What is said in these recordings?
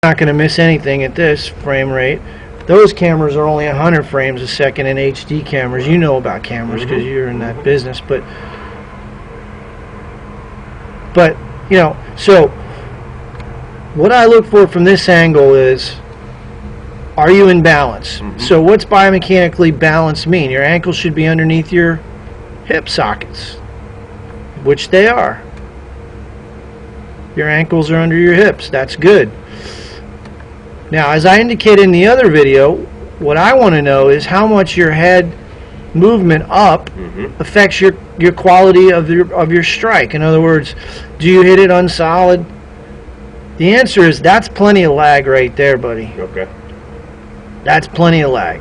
not going to miss anything at this frame rate. Those cameras are only 100 frames a second in HD cameras. You know about cameras because you're in that business. But you know, so what I look for from this angle is, are you in balance? So what's biomechanically balance mean? Your ankles should be underneath your hip sockets, which they are. Your ankles are under your hips. That's good. Now, as I indicated in the other video, what I want to know is how much your head movement up affects your quality of your strike. In other words, do you hit it unsolid? The answer is that's plenty of lag right there, buddy. Okay. That's plenty of lag.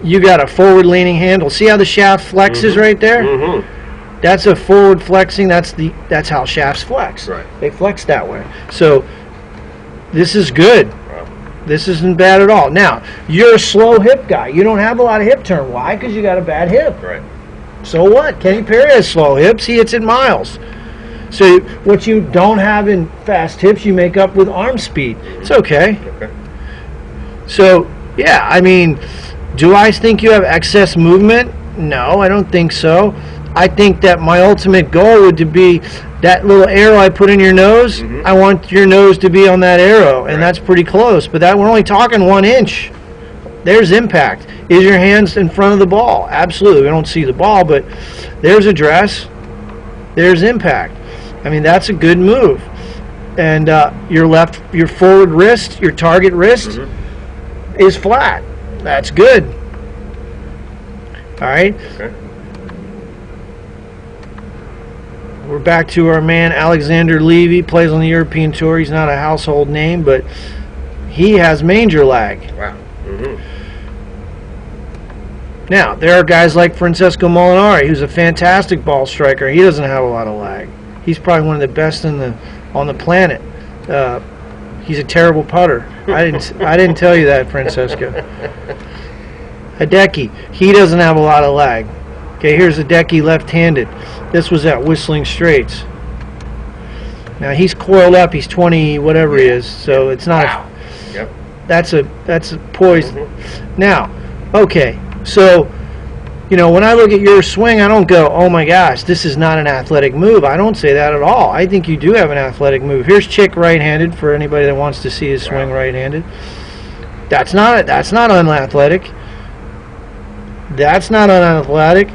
You got a forward leaning handle. See how the shaft flexes right there? That's a forward flexing. That's how shafts flex. Right. They flex that way. So this is good. Wow. This isn't bad at all. Now, you're a slow hip guy. You don't have a lot of hip turn. Why? Because you got a bad hip. Right. So what? Kenny Perry has slow hips. He hits it miles. So what you don't have in fast hips, you make up with arm speed. It's okay. Okay. So, yeah, I mean, do I think you have excess movement? No, I don't think so. I think that my ultimate goal would to be that little arrow I put in your nose. I want your nose to be on that arrow, and that's pretty close. But that we're only talking 1 inch. There's impact. Is your hands in front of the ball? Absolutely. We don't see the ball, but there's address. There's impact. I mean, that's a good move. And your forward wrist, your target wrist, is flat. That's good. All right. Okay. We're back to our man Alexander Levy. Plays on the European Tour. He's not a household name, but he has manger lag. Wow. Now, there are guys like Francesco Molinari, who's a fantastic ball striker. He doesn't have a lot of lag. He's probably one of the best on the planet. He's a terrible putter. I didn't tell you that, Francesco. Hideki, he doesn't have a lot of lag. Okay, here's Hideki left-handed. This was at Whistling Straits. Now he's coiled up. He's 20, whatever he is. So it's not. Wow. Yep. That's a poised. Now, okay, so you know, when I look at your swing, I don't go, oh my gosh, this is not an athletic move. I don't say that at all. I think you do have an athletic move. Here's Chick right-handed for anybody that wants to see his swing right-handed. That's not unathletic. That's not unathletic,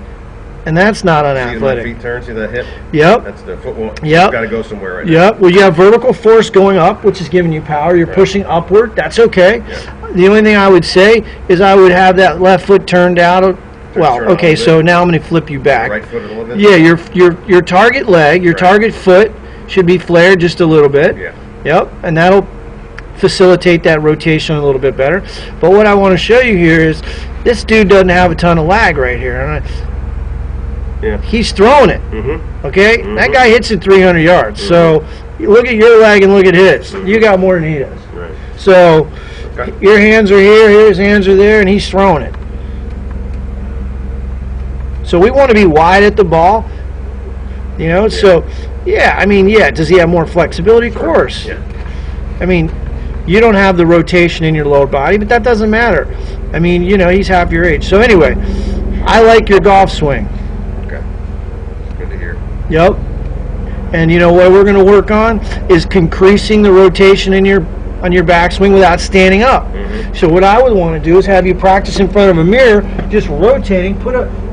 and that's not unathletic. See the feet turn, see the hip? Yep. That's the footwork. Yep. Got to go somewhere right now. Yep. Well, you have vertical force going up, which is giving you power. You're pushing upward. That's okay. Yep. The only thing I would say is I would have that left foot turned out. Well, okay, so now I'm going to flip you back. Right foot a little bit? Yeah, your target leg, your target foot should be flared just a little bit. Yeah. Yep, and that'll facilitate that rotation a little bit better. But what I want to show you here is this dude doesn't have a ton of lag right here. And he's throwing it. Okay? That guy hits it 300 yards. So you look at your lag and look at his. You got more than he does. Right. So your hands are here, his hands are there, and he's throwing it. So we want to be wide at the ball, you know. So, yeah, I mean, yeah. Does he have more flexibility? Of course. Yeah. I mean, you don't have the rotation in your lower body, but that doesn't matter. I mean, you know, he's half your age. So anyway, I like your golf swing. Okay. Good to hear. Yep. And you know what we're going to work on is increasing the rotation in your backswing without standing up. So what I would want to do is have you practice in front of a mirror, just rotating.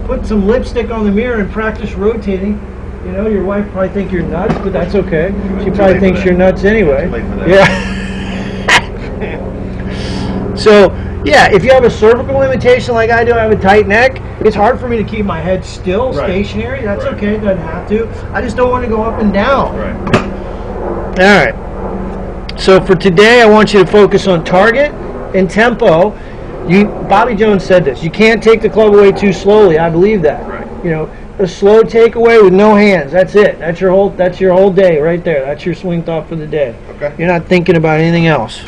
Put some lipstick on the mirror and practice rotating. You know, your wife probably think you're nuts, but that's okay. She probably thinks you're nuts anyway. Yeah. So, yeah, if you have a cervical limitation like I do, I have a tight neck, it's hard for me to keep my head still, stationary. That's okay, it doesn't have to. I just don't want to go up and down. All right. So for today, I want you to focus on target and tempo. Bobby Jones said this. You can't take the club away too slowly. I believe that. Right. You know, a slow takeaway with no hands. That's it. That's your whole day right there. That's your swing thought for the day. Okay. You're not thinking about anything else.